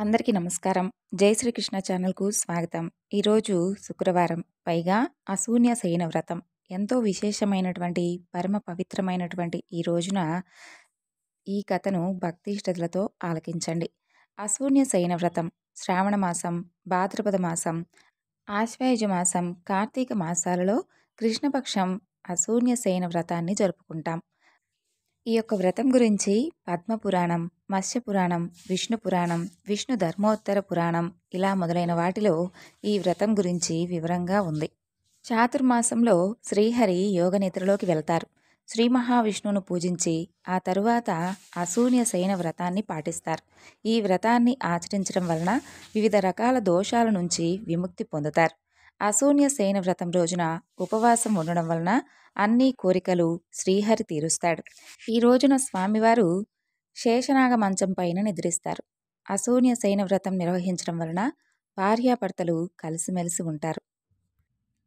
అందరికీ నమస్కారం. జై శ్రీకృష్ణ ఛానల్‌కు స్వాగతం. ఈరోజు శుక్రవారం. పైగా అశూన్య శయన వ్రతం. ఎంతో విశేషమైనటువంటి, పరమ పవిత్రమైనటువంటి ఈ రోజున ఈ కథను భక్తి శ్రద్ధలతో ఆలకించండి. అశూన్య శయన వ్రతం శ్రావణ మాసం, భాద్రపద మాసం, ఆశ్వయుజ మాసం, కార్తీక మాసాలలో కృష్ణపక్షం అశూన్య శయన వ్రతాన్ని జరుపుకుంటాం. ఈ యొక్క వ్రతం గురించి పద్మపురాణం, మత్స్యపురాణం, విష్ణు పురాణం, విష్ణు ధర్మోత్తర పురాణం ఇలా మొదలైన వాటిలో ఈ వ్రతం గురించి వివరంగా ఉంది. చాతుర్మాసంలో శ్రీహరి యోగనిద్రలోకి వెళ్తారు. శ్రీ మహావిష్ణువును పూజించి ఆ తరువాత అశూన్య శయన వ్రతాన్ని పాటిస్తారు. ఈ వ్రతాన్ని ఆచరించడం వలన వివిధ రకాల దోషాల నుంచి విముక్తి పొందుతారు. అశూన్య శయన వ్రతం రోజున ఉపవాసం ఉండడం వలన అన్ని కోరికలు శ్రీహరి తీరుస్తాడు. ఈ రోజున స్వామివారు శేషనాగ మంచం పైన నిద్రిస్తారు. అశూన్య శయన వ్రతం నిర్వహించడం వలన భార్యాభర్తలు కలిసిమెలిసి ఉంటారు.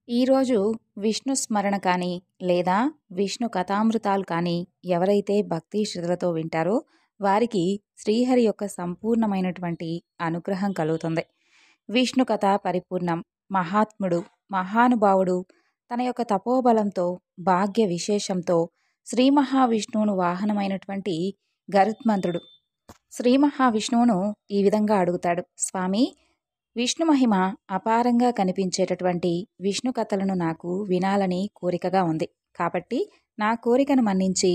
ఈరోజు విష్ణు స్మరణ కానీ లేదా విష్ణు కథామృతాలు కానీ ఎవరైతే భక్తి శ్రద్ధలతో వింటారో వారికి శ్రీహరి యొక్క సంపూర్ణమైనటువంటి అనుగ్రహం కలుగుతుంది. విష్ణు కథ పరిపూర్ణం. మహాత్ముడు, మహానుభావుడు తన యొక్క తపోబలంతో, భాగ్య విశేషంతో శ్రీ మహావిష్ణువును వాహనమైనటువంటి గరుత్మంతుడు శ్రీ మహావిష్ణువును ఈ విధంగా అడుగుతాడు. స్వామి, విష్ణు మహిమ అపారంగా కనిపించేటటువంటి విష్ణు కథలను నాకు వినాలని కోరికగా ఉంది. కాబట్టి నా కోరికను మన్నించి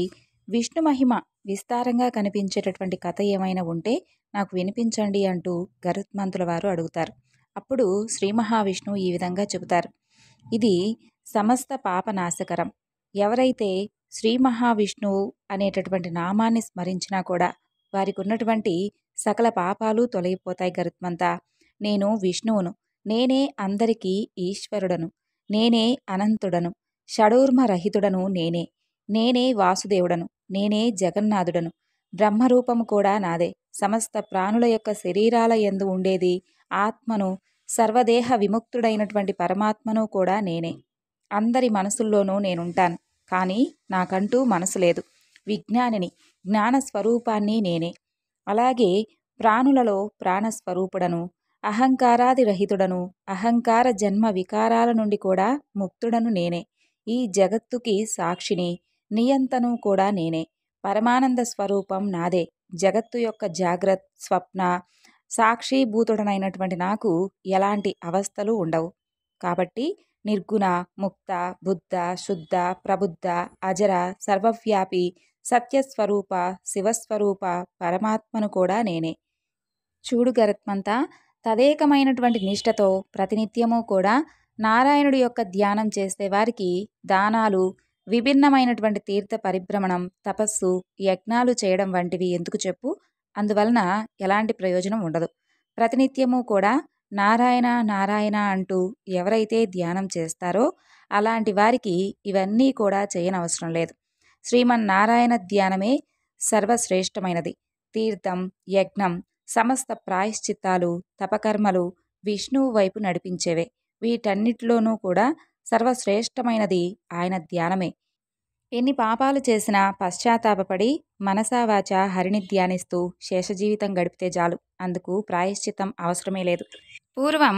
విష్ణు మహిమ విస్తారంగా కనిపించేటటువంటి కథ ఏమైనా ఉంటే నాకు వినిపించండి అంటూ గరుత్మంతుల వారు అడుగుతారు. అప్పుడు శ్రీ మహావిష్ణువు ఈ విధంగా చెబుతారు. ఇది సమస్త పాపనాశకరం. ఎవరైతే శ్రీ మహావిష్ణువు అనేటటువంటి నామాన్ని స్మరించినా కూడా వారికి ఉన్నటువంటి సకల పాపాలు తొలగిపోతాయి. గరుత్మంత, నేను విష్ణువును, నేనే అందరికీ ఈశ్వరుడను, నేనే అనంతుడను, షడూర్మరహితుడను, నేనే వాసుదేవుడను, నేనే జగన్నాథుడను, బ్రహ్మరూపము కూడా నాదే, సమస్త ప్రాణుల యొక్క శరీరాల యందు ఉండేది ఆత్మను, సర్వదేహ విముక్తుడైనటువంటి పరమాత్మను కూడా నేనే. అందరి మనసుల్లోనూ నేనుంటాను, కానీ నాకంటూ మనసు లేదు. విజ్ఞానిని, జ్ఞానస్వరూపాన్ని నేనే. అలాగే ప్రాణులలో ప్రాణస్వరూపుడను, అహంకారాది రహితుడను, అహంకార జన్మ వికారాల నుండి కూడా ముక్తుడను నేనే. ఈ జగత్తుకి సాక్షిని, నియంతను కూడా నేనే. పరమానంద స్వరూపం నాదే. జగత్తు యొక్క జాగ్రత్త, స్వప్న సాక్షిభూతుడనైనటువంటి నాకు ఎలాంటి అవస్థలు ఉండవు. కాబట్టి నిర్గుణ, ముక్త, బుద్ధ, శుద్ధ, ప్రబుద్ధ, అజర, సర్వవ్యాపి, సత్యస్వరూప, శివస్వరూప పరమాత్మను కూడా నేనే. చూడు గరుత్మంత, తదేకమైనటువంటి నిష్టతో ప్రతినిత్యము కూడా నారాయణుడి యొక్క ధ్యానం చేసే వారికి దానాలు, విభిన్నమైనటువంటి తీర్థ పరిభ్రమణం, తపస్సు, యజ్ఞాలు చేయడం వంటివి ఎందుకు చెప్పు? అందువలన ఎలాంటి ప్రయోజనం ఉండదు. ప్రతినిత్యము కూడా నారాయణ నారాయణ అంటూ ఎవరైతే ధ్యానం చేస్తారో అలాంటి వారికి ఇవన్నీ కూడా చేయనవసరం లేదు. శ్రీమన్నారాయణ ధ్యానమే సర్వశ్రేష్టమైనది. తీర్థం, యజ్ఞం, సమస్త ప్రాయశ్చిత్తాలు, తపకర్మలు విష్ణువు వైపు నడిపించేవే. వీటన్నిటిలోనూ కూడా సర్వశ్రేష్టమైనది ఆయన ధ్యానమే. ఎన్ని పాపాలు చేసినా పశ్చాత్తాపపడి మనసావాచ హరిని ధ్యానిస్తూ శేషజీవితం గడిపితే చాలు. అందుకు ప్రాయశ్చిత్తం అవసరమే లేదు. పూర్వం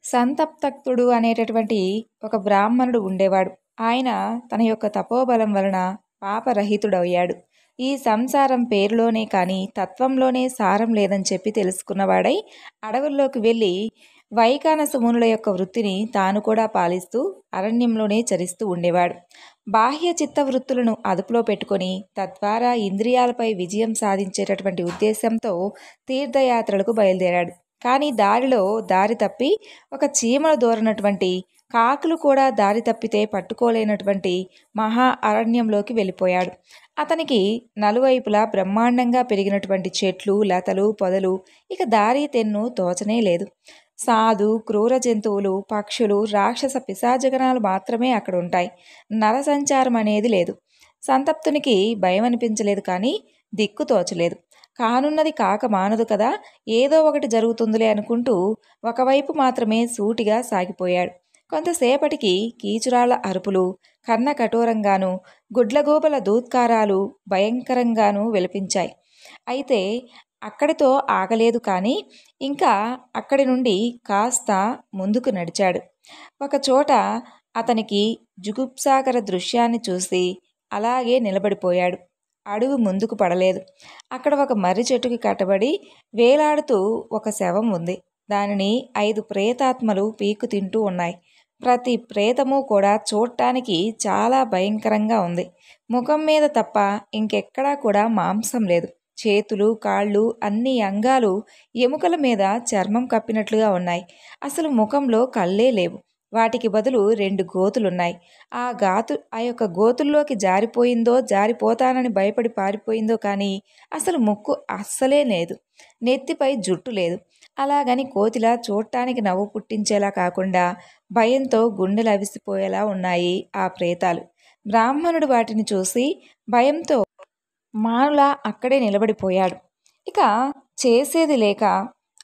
సంతప్తక్తుడు అనేటటువంటి ఒక బ్రాహ్మణుడు ఉండేవాడు. ఆయన తన యొక్క తపోబలం వలన పాపరహితుడయ్యాడు. ఈ సంసారం పేరులోనే కానీ తత్వంలోనే సారం లేదని చెప్పి తెలుసుకున్నవాడై అడవుల్లోకి వెళ్ళి వైకానస మునుల యొక్క వృత్తిని తాను కూడా పాలిస్తూ అరణ్యంలోనే చరిస్తూ ఉండేవాడు. బాహ్య చిత్త వృత్తులను అదుపులో పెట్టుకొని తద్వారా ఇంద్రియాలపై విజయం సాధించేటటువంటి ఉద్దేశంతో తీర్థయాత్రలకు బయలుదేరాడు. కానీ దారిలో దారి తప్పి ఒక చీమలు దూరనటువంటి, కాకులు కూడా దారి తప్పితే పట్టుకోలేనటువంటి మహా అరణ్యంలోకి వెళ్ళిపోయాడు. అతనికి నలువైపులా బ్రహ్మాండంగా పెరిగినటువంటి చెట్లు, లతలు, పొదలు, ఇక దారి తెన్ను తోచనే లేదు. సాధు, క్రూర జంతువులు, పక్షులు, రాక్షస పిశాచగణాలు మాత్రమే అక్కడ ఉంటాయి. నర సంచారం అనేది లేదు. సంతప్తునికి భయం అనిపించలేదు, కానీ దిక్కు తోచలేదు. కానున్నది కాక మానదు కదా, ఏదో ఒకటి జరుగుతుందిలే అనుకుంటూ ఒకవైపు మాత్రమే సూటిగా సాగిపోయాడు. కొంతసేపటికి కీచురాళ్ల అరుపులు కన్న కఠోరంగాను, గుడ్లగూబల దూత్కారాలు భయంకరంగాను విలపించాయి. అయితే అక్కడితో ఆగలేదు కానీ ఇంకా అక్కడి నుండి కాస్త ముందుకు నడిచాడు. ఒకచోట అతనికి జుగుప్సాకర దృశ్యాన్ని చూసి అలాగే నిలబడిపోయాడు. అడుగు ముందుకు పడలేదు. అక్కడ ఒక మర్రి చెట్టుకి కట్టబడి వేలాడుతూ ఒక శవం ఉంది. దానిని 5 ప్రేతాత్మలు పీకు తింటూ ఉన్నాయి. ప్రతి ప్రేతము కూడా చూడటానికి చాలా భయంకరంగా ఉంది. ముఖం మీద తప్ప ఇంకెక్కడా కూడా మాంసం లేదు. చేతులు, కాళ్ళు, అన్ని అంగాలు ఎముకల మీద చర్మం కప్పినట్లుగా ఉన్నాయి. అసలు ముఖంలో కళ్ళే లేవు. వాటికి బదులు 2 గోతులున్నాయి. ఆ యొక్క గోతుల్లోకి జారిపోయిందో, జారిపోతానని భయపడి పారిపోయిందో కానీ అసలు ముక్కు అస్సలే లేదు. నెత్తిపై జుట్టు లేదు. అలాగని కోతిలా చూడటానికి నవ్వు పుట్టించేలా కాకుండా భయంతో గుండెలు అవిసిపోయేలా ఉన్నాయి ఆ ప్రేతాలు. బ్రాహ్మణుడు వాటిని చూసి భయంతో మానులా అక్కడే నిలబడిపోయాడు. ఇక చేసేది లేక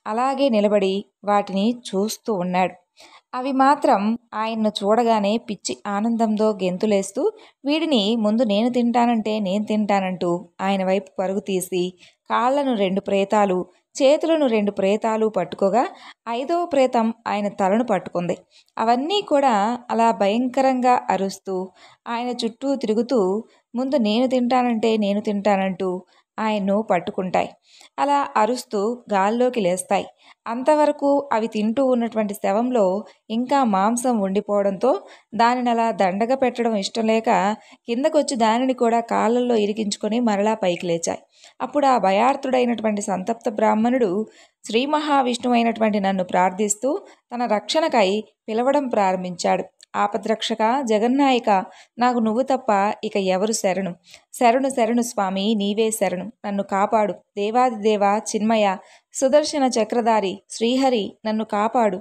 అలాగే నిలబడి వాటిని చూస్తూ ఉన్నాడు. అవి మాత్రం ఆయన్ను చూడగానే పిచ్చి ఆనందంతో గెంతులేస్తూ వీడిని ముందు నేను తింటానంటే నేను తింటానంటూ ఆయన వైపు పరుగు తీసి కాళ్లను 2 ప్రేతాలు, చేతులను 2 ప్రేతాలు పట్టుకోగా 5వ ప్రేతం ఆయన తలను పట్టుకుంది. అవన్నీ కూడా అలా భయంకరంగా అరుస్తూ ఆయన చుట్టూ తిరుగుతూ ముందు నేను తింటానంటే నేను తింటానంటూ ఆయన్ను పట్టుకుంటాయి. అలా అరుస్తూ గాల్లోకి లేస్తాయి. అంతవరకు అవి తింటూ ఉన్నటువంటి శవంలో ఇంకా మాంసం ఉండిపోవడంతో దానిని అలా దండగ పెట్టడం ఇష్టం లేక కిందకొచ్చి దానిని కూడా కాళ్ళల్లో ఇరికించుకొని మరలా పైకి లేచాయి. అప్పుడు ఆ భయార్తుడైనటువంటి సంతప్త బ్రాహ్మణుడు శ్రీ మహావిష్ణువు అయినటువంటి నన్ను ప్రార్థిస్తూ తన రక్షణకై పిలవడం ప్రారంభించాడు. ఆపద్రక్షక, జగన్నాయక, నాకు నువ్వు తప్ప ఇక ఎవరు శరణు? శరణు శరణు స్వామి, నీవే శరణు, నన్ను కాపాడు. దేవాదిదేవ, చిన్మయ, సుదర్శన చక్రధారి శ్రీహరి, నన్ను కాపాడు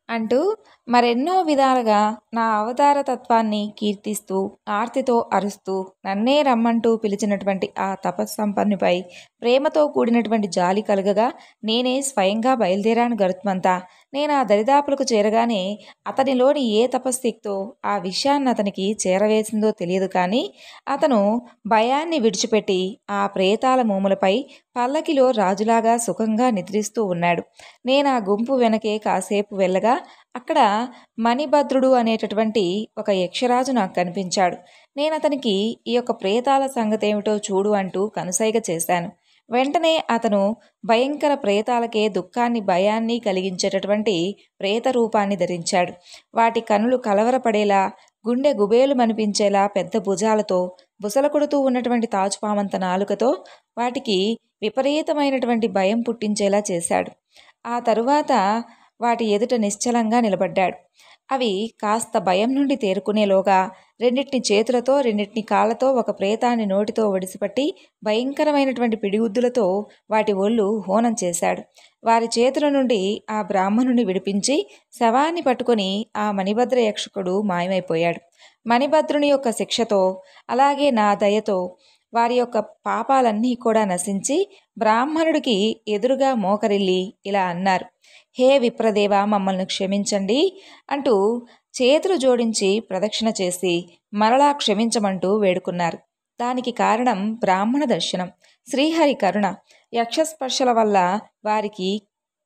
అంటూ మరెన్నో విధాలుగా నా అవతార తత్వాన్ని కీర్తిస్తూ ఆర్తితో అరుస్తూ నన్నే రమ్మంటూ పిలిచినటువంటి ఆ తపస్సంపన్నిపై ప్రేమతో కూడినటువంటి జాలి కలగగా నేనే స్వయంగా బయలుదేరాను గరుత్మంతా. నేను ఆ దరిదాపులకు చేరగానే అతనిలోని ఏ తపశక్తో ఆ విషయాన్ని అతనికి చేరవేసిందో తెలియదు కానీ అతను భయాన్ని విడిచిపెట్టి ఆ ప్రేతాల మూములపై పల్లకిలో రాజులాగా సుఖంగా నిద్రిస్తూ ఉన్నాడు. నేను ఆ గుంపు వెనకే కాసేపు వెళ్ళగా అక్కడ మణిభద్రుడు అనేటటువంటి ఒక యక్షరాజు నాకు కనిపించాడు. నేను అతనికి ఈ యొక్క ప్రేతాల సంగతి ఏమిటో చూడు అంటూ కనుసైగ చేశాను. వెంటనే అతను భయంకర ప్రేతాలకే దుఃఖాన్ని, భయాన్ని కలిగించేటటువంటి ప్రేత రూపాన్ని ధరించాడు. వాటి కనులు కలవరపడేలా, గుండె గుబేలు మనిపించేలా పెద్ద భుజాలతో, బుసల కొడుతూ ఉన్నటువంటి తాచుపామంత నాలుకతో వాటికి విపరీతమైనటువంటి భయం పుట్టించేలా చేశాడు. ఆ తరువాత వాటి ఎదుట నిశ్చలంగా నిలబడ్డాడు. అవి కాస్త భయం నుండి తేరుకునేలోగా రెండింటిని చేతులతో, రెండింటిని కాళ్లతో ఒక ప్రేతాన్ని నోటితో ఒడిసిపట్టి భయంకరమైనటువంటి పిడిగుద్దులతో వాటి ఒళ్ళు హోనం చేశాడు. వారి చేతుల నుండి ఆ బ్రాహ్మణుని విడిపించి శవాన్ని పట్టుకొని ఆ మణిభద్ర యక్షకుడు మాయమైపోయాడు. మణిభద్రుని యొక్క శిక్షతో అలాగే నా దయతో వారి యొక్క పాపాలన్నీ కూడా నశించి బ్రాహ్మణుడికి ఎదురుగా మోకరిల్లి ఇలా అన్నారు: హే విప్రదేవ, మమ్మల్ని క్షమించండి అంటూ చేతులు జోడించి ప్రదక్షిణ చేసి మరలా క్షమించమంటూ వేడుకున్నారు. దానికి కారణం బ్రాహ్మణ దర్శనం, శ్రీహరి కరుణ, యక్షస్పర్శల వల్ల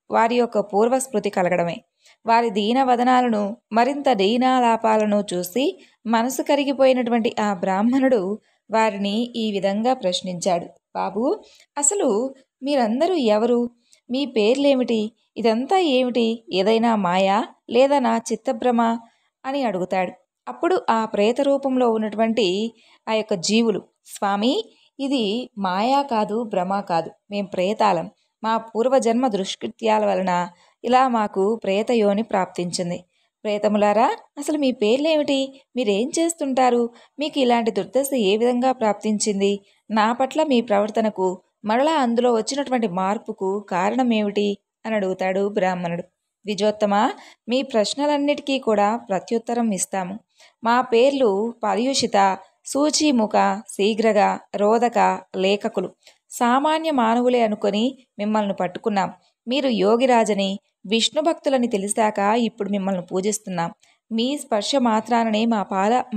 వారి యొక్క పూర్వస్మృతి కలగడమే. వారి దీనవదనాలను, మరింత దీనాలాపాలను చూసి మనసు కరిగిపోయినటువంటి ఆ బ్రాహ్మణుడు వారిని ఈ విధంగా ప్రశ్నించాడు: బాబు, అసలు మీరందరూ ఎవరు? మీ పేర్లేమిటి? ఇదంతా ఏమిటి? ఏదైనా మాయా లేదా నా చిత్తభ్రమ అని అడుగుతాడు. అప్పుడు ఆ ప్రేత రూపంలో ఉన్నటువంటి ఆ యొక్క జీవులు: స్వామి, ఇది మాయా కాదు, భ్రమ కాదు, మేం ప్రేతాలం. మా పూర్వజన్మ దుష్కృత్యాల వలన ఇలా మాకు ప్రేతయోని ప్రాప్తించింది. ప్రేతములారా, అసలు మీ పేర్లేమిటి? మీరేం చేస్తుంటారు? మీకు ఇలాంటి దుర్దశ ఏ విధంగా ప్రాప్తించింది? నా పట్ల మీ ప్రవర్తనకు, మరలా అందులో వచ్చినటువంటి మార్పుకు కారణమేమిటి అని అడుగుతాడు బ్రాహ్మణుడు. ద్విజోత్తమ, మీ ప్రశ్నలన్నిటికీ కూడా ప్రత్యుత్తరం ఇస్తాము. మా పేర్లు పర్యుషిత, సూచీముఖ, శీఘ్రగ, రోదక, లేఖకులు. సామాన్య మానవులే అనుకొని మిమ్మల్ని పట్టుకున్నాం. మీరు యోగిరాజని, విష్ణు భక్తులని తెలిసాక ఇప్పుడు మిమ్మల్ని పూజిస్తున్నాం. మీ స్పర్శ మాత్రాననే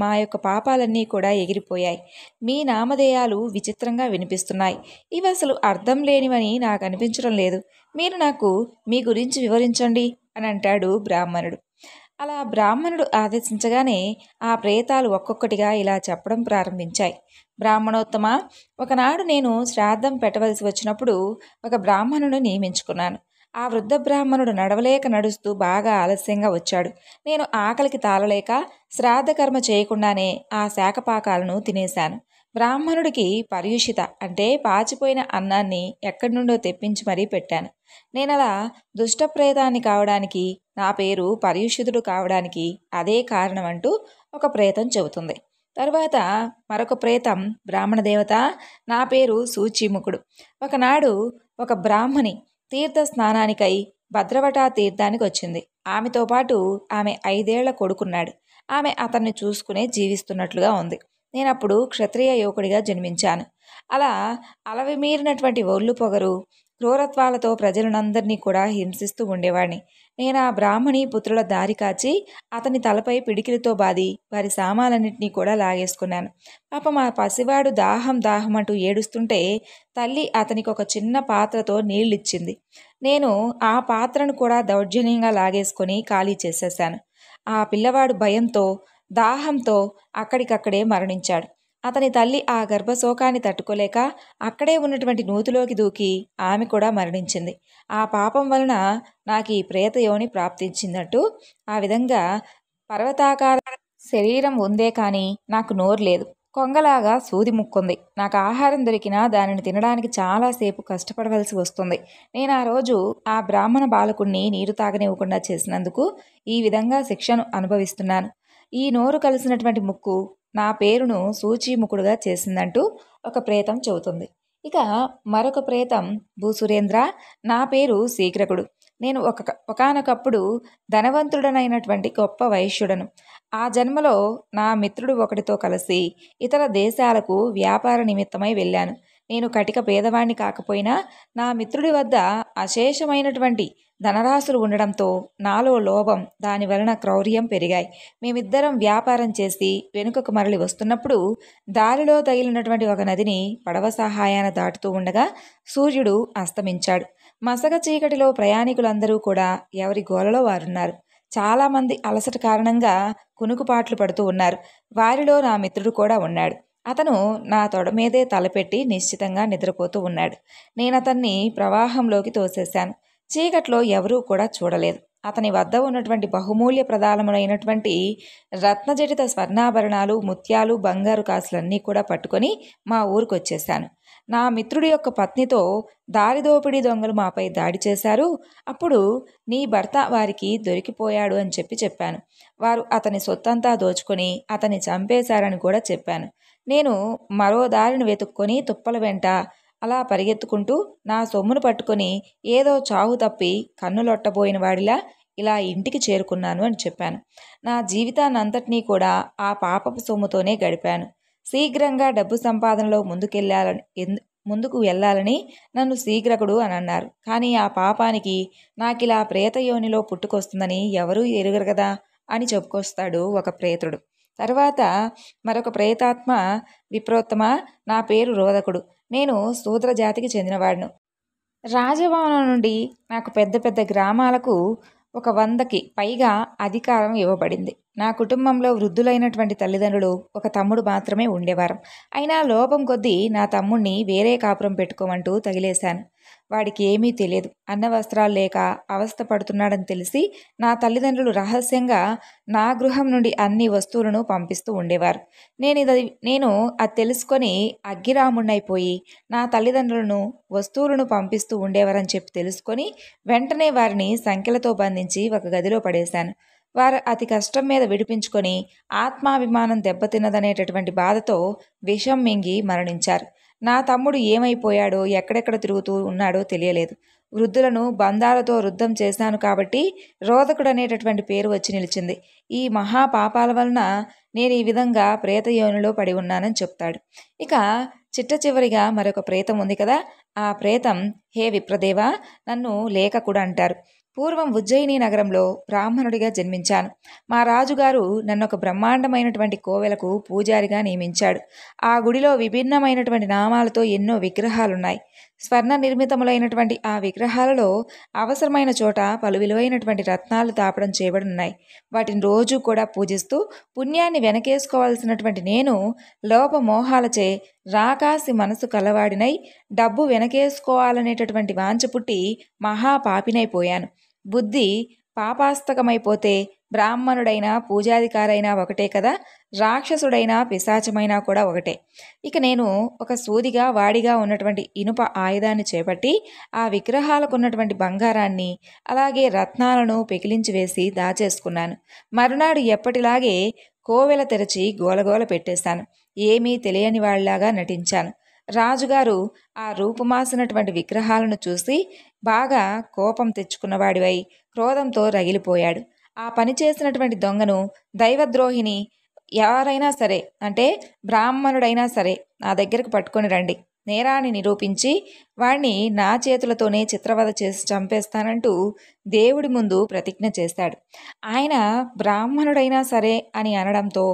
మా యొక్క పాపాలన్నీ కూడా ఎగిరిపోయాయి. మీ నామధేయాలు విచిత్రంగా వినిపిస్తున్నాయి. ఇవి అసలు అర్థం లేనివని నాకు అనిపించడం లేదు. మీరు నాకు మీ గురించి వివరించండి అని అంటాడు బ్రాహ్మణుడు. అలా బ్రాహ్మణుడు ఆదేశించగానే ఆ ప్రేతాలు ఒక్కొక్కటిగా ఇలా చెప్పడం ప్రారంభించాయి. బ్రాహ్మణోత్తమ, ఒకనాడు నేను శ్రాద్ధం పెట్టవలసి వచ్చినప్పుడు ఒక బ్రాహ్మణుడు నియమించుకున్నాను. ఆ వృద్ధ బ్రాహ్మణుడు నడవలేక నడుస్తూ బాగా ఆలస్యంగా వచ్చాడు. నేను ఆకలికి తాళలేక శ్రాద్ధకర్మ చేయకుండానే ఆ శాకపాకాలను తినేశాను. బ్రాహ్మణుడికి పర్యుషిత అంటే పాచిపోయిన అన్నాన్ని ఎక్కడి నుండో తెప్పించి మరీ పెట్టాను. నేనలా దుష్టప్రేతాన్ని కావడానికి, నా పేరు పర్యుషితుడు కావడానికి అదే కారణం అంటూ ఒక ప్రేతం చెబుతుంది. తరువాత మరొక ప్రేతం, బ్రాహ్మణ దేవత, నా పేరు సూచీముఖుడు. ఒకనాడు ఒక బ్రాహ్మణి తీర్థ స్నానానికై భద్రవట తీర్థానికి వచ్చింది. ఆమెతో పాటు ఆమె 5 ఏళ్ల కొడుకున్నాడు. ఆమె అతన్ని చూసుకునే జీవిస్తున్నట్లుగా ఉంది. నేనప్పుడు క్షత్రియ యువకుడిగా జన్మించాను. అలా అలవిమీరినటువంటి ఒళ్ళు పొగరు, క్రూరత్వాలతో ప్రజలనందరినీ కూడా హింసిస్తూ ఉండేవాడిని. నేను ఆ బ్రాహ్మణి పుత్రుల దారి కాచి అతని తలపై పిడికిలితో బాది వారి సామాన్లన్నింటినీ కూడా లాగేసుకున్నాను. పాపం ఆ పసివాడు దాహం దాహం అంటూ ఏడుస్తుంటే తల్లి అతనికి ఒక చిన్న పాత్రతో నీళ్ళిచ్చింది. నేను ఆ పాత్రను కూడా దౌర్జన్యంగా లాగేసుకొని ఖాళీ చేసేశాను. ఆ పిల్లవాడు భయంతో, దాహంతో అక్కడికక్కడే మరణించాడు. అతని తల్లి ఆ గర్భశోకాన్ని తట్టుకోలేక అక్కడే ఉన్నటువంటి నూతిలోకి దూకి ఆమె కూడా మరణించింది. ఆ పాపం వలన నాకు ఈ ప్రేతయోని ప్రాప్తించిందంటూ ఆ విధంగా పర్వతాకార శరీరం ఉందే కానీ నాకు నోరు లేదు. కొంగలాగా సూది ముక్కుంది. నాకు ఆహారం దొరికినా దానిని తినడానికి చాలాసేపు కష్టపడవలసి వస్తుంది. నేను ఆ రోజు ఆ బ్రాహ్మణ బాలకుణ్ణి నీరు తాగనివ్వకుండా చేసినందుకు ఈ విధంగా శిక్షను అనుభవిస్తున్నాను. ఈ నోరు కలిసినటువంటి ముక్కు నా పేరును సూచీముఖుడుగా చేసిందంటూ ఒక ప్రేతం చెబుతుంది. ఇక మరొక ప్రేతం, భూసురేంద్ర, నా పేరు శీఘ్రకుడు. నేను ఒకానొకప్పుడు ధనవంతుడనైనటువంటి గొప్ప వైశ్యుడను. ఆ జన్మలో నా మిత్రుడు ఒకటితో కలిసి ఇతర దేశాలకు వ్యాపార నిమిత్తమై వెళ్ళాను. నేను కటిక పేదవాణ్ణి కాకపోయినా నా మిత్రుడి వద్ద అశేషమైనటువంటి ధనరాశులు ఉండడంతో నాలో లోభం, దాని వలన క్రౌర్యం పెరిగాయి. మేమిద్దరం వ్యాపారం చేసి వెనుకకు మరలి వస్తున్నప్పుడు దారిలో తగిలినటువంటి ఒక నదిని పడవ సహాయాన దాటుతూ ఉండగా సూర్యుడు అస్తమించాడు. మసక చీకటిలో ప్రయాణికులందరూ కూడా ఎవరి గోలలో వారున్నారు. చాలామంది అలసట కారణంగా కునుకుపాట్లు పడుతూ ఉన్నారు. వారిలో నా మిత్రుడు కూడా ఉన్నాడు. అతను నా తొడ మీదే తలపెట్టి నిశ్చితంగా నిద్రపోతూ ఉన్నాడు. నేనతన్ని ప్రవాహంలోకి తోసేశాను. చీకట్లో ఎవరూ కూడా చూడలేదు. అతని వద్ద ఉన్నటువంటి బహుమూల్య ప్రదానములైనటువంటి రత్నజటిత స్వర్ణాభరణాలు, ముత్యాలు, బంగారు కాసులన్నీ కూడా పట్టుకొని మా ఊరికి వచ్చేశాను. నా మిత్రుడి యొక్క పత్నితో దారిదోపిడీ దొంగలు మాపై దాడి చేశారు. అప్పుడు నీ భర్త వారికి దొరికిపోయాడు అని చెప్పాను. వారు అతని సొత్తంతా దోచుకొని అతన్ని చంపేశారని కూడా చెప్పాను. నేను మరో దారిని వెతుక్కొని తుప్పల వెంట అలా పరిగెత్తుకుంటూ నా సొమ్మును పట్టుకొని ఏదో చావు తప్పి కన్నులొట్టబోయిన వాడిలా ఇలా ఇంటికి చేరుకున్నాను అని చెప్పాను. నా జీవితాన్నంతటినీ కూడా ఆ పాపపు సొమ్ముతోనే గడిపాను. శీఘ్రంగా డబ్బు సంపాదనలో ముందుకు వెళ్ళాలని నన్ను శీఘ్రకుడు అని అన్నారు. కానీ ఆ పాపానికి నాకిలా ప్రేతయోనిలో పుట్టుకొస్తుందని ఎవరూ ఎరుగరు కదా అని చెప్పుకొస్తాడు ఒక ప్రేతుడు. తర్వాత మరొక ప్రేతాత్మ, విప్రోత్తమ, నా పేరు రోదకుడు. నేను శూద్ర జాతికి చెందినవాడును. రాజభవనం నుండి నాకు పెద్ద పెద్ద గ్రామాలకు 100కి పైగా అధికారం ఇవ్వబడింది. నా కుటుంబంలో వృద్ధులైనటువంటి తల్లిదండ్రులు, ఒక తమ్ముడు మాత్రమే ఉండేవారు. అయినా లోపం కొద్దీ నా తమ్ముణ్ణి వేరే కాపురం పెట్టుకోమంటూ తగిలేశాను. వాడికి ఏమీ తెలియదు. అన్న వస్త్రాలు లేక అవస్థ పడుతున్నాడని తెలిసి నా తల్లిదండ్రులు రహస్యంగా నా గృహం నుండి అన్ని వస్తువులను పంపిస్తూ ఉండేవారు. నేను అది తెలుసుకొని అగ్గిరాముణ్ణైపోయి నా తల్లిదండ్రులను వస్తువులను పంపిస్తూ ఉండేవారని తెలుసుకొని వెంటనే వారిని సంకెలతో బంధించి ఒక గదిలో పడేశాను. వారు అతి కష్టం మీద విడిపించుకొని ఆత్మాభిమానం దెబ్బతిన్నదనేటటువంటి బాధతో విషం మింగి మరణించారు. నా తమ్ముడు ఏమైపోయాడో, ఎక్కడెక్కడ తిరుగుతూ ఉన్నాడో తెలియలేదు. వృద్ధులను బంధాలతో రుద్ధం చేశాను కాబట్టి రోదకుడు అనేటటువంటి పేరు వచ్చి నిలిచింది. ఈ మహాపాపాల వలన నేను ఈ విధంగా ప్రేతయోనిలో పడి ఉన్నానని చెప్తాడు. ఇక చిట్ట చివరిగా మరొక ప్రేతం ఉంది కదా, ఆ ప్రేతం, హే విప్రదేవ, నన్ను లేఖకుడు అంటారు. పూర్వం ఉజ్జయిని నగరంలో బ్రాహ్మణుడిగా జన్మించాను. మా రాజుగారు నన్ను ఒక బ్రహ్మాండమైనటువంటి కోవెలకు పూజారిగా నియమించాడు. ఆ గుడిలో విభిన్నమైనటువంటి నామాలతో ఎన్నో విగ్రహాలున్నాయి. స్వర్ణ నిర్మితములైనటువంటి ఆ విగ్రహాలలో అవసరమైన చోట పలు విలువైనటువంటి రత్నాలు తాపడం చేయబడున్నాయి. వాటిని రోజు కూడా పూజిస్తూ పుణ్యాన్ని వెనకేసుకోవాల్సినటువంటి నేను లోపమోహాలచే రాకాసి మనసు కలవాడినై డబ్బు వెనకేసుకోవాలనేటటువంటి వాంఛ పుట్టి మహాపాపినైపోయాను. బుద్ధి పాపాస్తకమైపోతే బ్రాహ్మణుడైనా పూజాధికారైనా ఒకటే కదా, రాక్షసుడైనా పిశాచమైనా కూడా ఒకటే. ఇక నేను ఒక సూదిగా వాడిగా ఉన్నటువంటి ఇనుప ఆయుధాన్ని చేపట్టి ఆ విగ్రహాలకు ఉన్నటువంటి బంగారాన్ని అలాగే రత్నాలను పెకిలించి వేసి దాచేసుకున్నాను. మరునాడు ఎప్పటిలాగే కోవెల తెరచి గోలగోల పెట్టేశాను. ఏమీ తెలియని వాళ్ళలాగా నటించాను. రాజుగారు ఆ రూపుమాసినటువంటి విగ్రహాలను చూసి బాగా కోపం తెచ్చుకున్నవాడివై క్రోధంతో రగిలిపోయాడు. ఆ పని చేసినటువంటి దొంగను, దైవద్రోహిని ఎవరైనా సరే, అంటే బ్రాహ్మణుడైనా సరే నా దగ్గరకు పట్టుకొని రండి, నేరాన్ని నిరూపించి వాణ్ణి నా చేతులతోనే చిత్రవధ చేసి చంపేస్తానంటూ దేవుడి ముందు ప్రతిజ్ఞ చేశాడు. ఆయన బ్రాహ్మణుడైనా సరే అని అనడంతో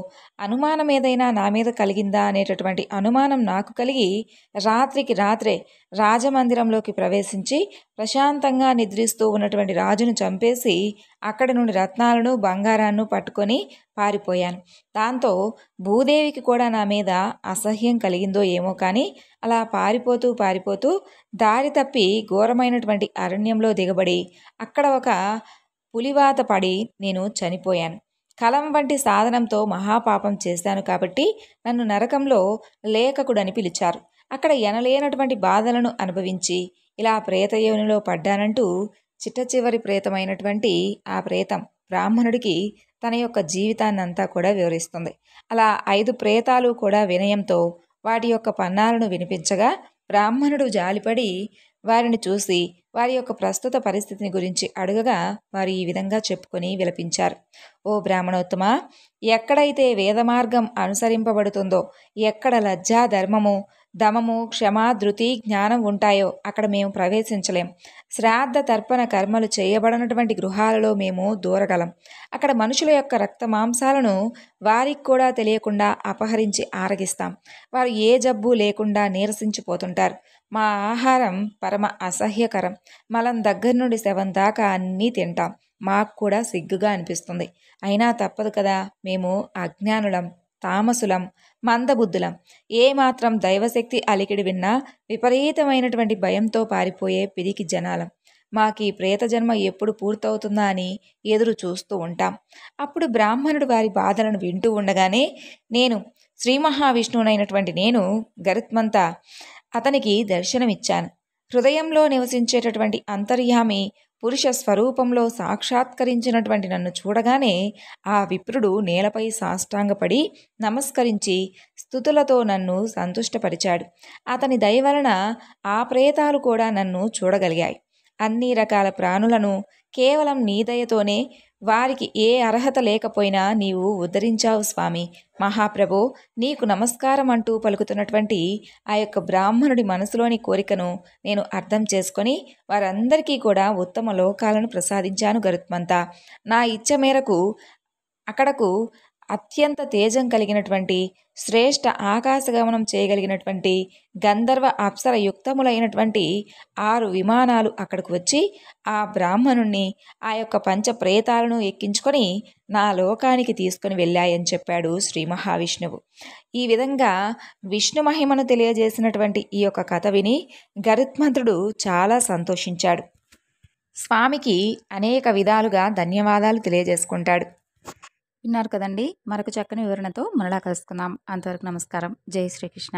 అనుమానం ఏదైనా నా మీద కలిగిందా అనేటటువంటి అనుమానం నాకు కలిగి రాత్రికి రాత్రే రాజమందిరంలోకి ప్రవేశించి ప్రశాంతంగా నిద్రిస్తూ ఉన్నటువంటి రాజును చంపేసి అక్కడి నుండి రత్నాలను బంగారాన్ని పట్టుకొని పారిపోయాను. దాంతో భూదేవికి కూడా నా మీద అసహ్యం కలిగిందో ఏమో కానీ అలా పారిపోతూ దారి తప్పి ఘోరమైనటువంటి అరణ్యంలో దిగబడి అక్కడ ఒక పులివాత పడి నేను చనిపోయాను. కలం వంటి సాధనంతో మహాపాపం చేశాను కాబట్టి నన్ను నరకంలో లేఖకుడని పిలిచారు. అక్కడ ఎనలేనటువంటి బాధలను అనుభవించి ఇలా ప్రేతయోనిలో పడ్డానంటూ చిట్ట చివరి ప్రేతమైనటువంటి ఆ ప్రేతం బ్రాహ్మణుడికి తన యొక్క జీవితాన్నంతా కూడా వివరిస్తుంది. అలా 5 ప్రేతాలు కూడా వినయంతో వాటి యొక్క పన్నాలను వినిపించగా బ్రాహ్మణుడు జాలిపడి వారిని చూసి వారి యొక్క ప్రస్తుత పరిస్థితిని గురించి అడగగా వారు ఈ విధంగా చెప్పుకొని విలపించారు. ఓ బ్రాహ్మణోత్తమ, ఎక్కడైతే వేదమార్గం అనుసరింపబడుతుందో, ఎక్కడ లజ్జా ధర్మము, దమము, క్షమ, ధృతి, జ్ఞానం ఉంటాయో అక్కడ మేము ప్రవేశించలేం. శ్రాద్ధ తర్పణ కర్మలు చేయబడినటువంటి గృహాలలో మేము దూరగలం. అక్కడ మనుషుల యొక్క రక్త మాంసాలను వారికి కూడా తెలియకుండా అపహరించి ఆరగిస్తాం. వారు ఏ జబ్బు లేకుండా నీరసించిపోతుంటారు. మా ఆహారం పరమ అసహ్యకరం. మలం దగ్గర నుండి శవం దాకా అన్నీ తింటాం. మాకు కూడా సిగ్గుగా అనిపిస్తుంది. అయినా తప్పదు కదా, మేము అజ్ఞానులం, తామసులం, మందబుద్ధులం. ఏమాత్రం దైవశక్తి అలికిడి విన్నా విపరీతమైనటువంటి భయంతో పారిపోయే పిరికి జనాలం. మాకు ఈ ప్రేత జన్మ ఎప్పుడు పూర్తవుతుందా అని ఎదురు చూస్తూ ఉంటాం. అప్పుడు బ్రాహ్మణుడు వారి బాధలను వింటూ ఉండగానే శ్రీ మహావిష్ణువునైనటువంటి నేను గరుత్మంత అతనికి దర్శనమిచ్చాను. హృదయంలో నివసించేటటువంటి అంతర్యామి పురుష స్వరూపంలో సాక్షాత్కరించినటువంటి నన్ను చూడగానే ఆ విప్రుడు నేలపై సాష్టాంగపడి నమస్కరించి స్తుతులతో నన్ను సంతుష్టపరిచాడు. అతని దయ వలన ఆ ప్రేతాలు కూడా నన్ను చూడగలిగాయి. అన్ని రకాల ప్రాణులను కేవలం నీ దయతోనే, వారికి ఏ అర్హత లేకపోయినా నీవు ఉద్ధరించావు స్వామి. మహాప్రభో, నీకు నమస్కారం అంటూ పలుకుతున్నటువంటి ఆ యొక్క బ్రాహ్మణుడి మనసులోని కోరికను నేను అర్థం చేసుకొని వారందరికీ కూడా ఉత్తమ లోకాలను ప్రసాదించాను గరుత్మంత. నా ఇచ్చ మేరకు అక్కడకు అత్యంత తేజం కలిగినటువంటి, శ్రేష్ఠ ఆకాశగమనం చేయగలిగినటువంటి గంధర్వ అప్సర యుక్తములైనటువంటి 6 విమానాలు అక్కడికి వచ్చి ఆ బ్రాహ్మణుణ్ణి, ఆ యొక్క పంచ ప్రేతాలను ఎక్కించుకొని నా లోకానికి తీసుకుని వెళ్ళాయని చెప్పాడు శ్రీ మహావిష్ణువు. ఈ విధంగా విష్ణు మహిమను తెలియజేసినటువంటి ఈ యొక్క కథ విని గరుత్మంతుడు చాలా సంతోషించాడు. స్వామికి అనేక విధాలుగా ధన్యవాదాలు తెలియజేసుకుంటాడు. విన్నారు కదండి. మరొక చక్కని వివరణతో మరలా కలుసుకుందాం. అంతవరకు నమస్కారం. జై శ్రీకృష్ణ.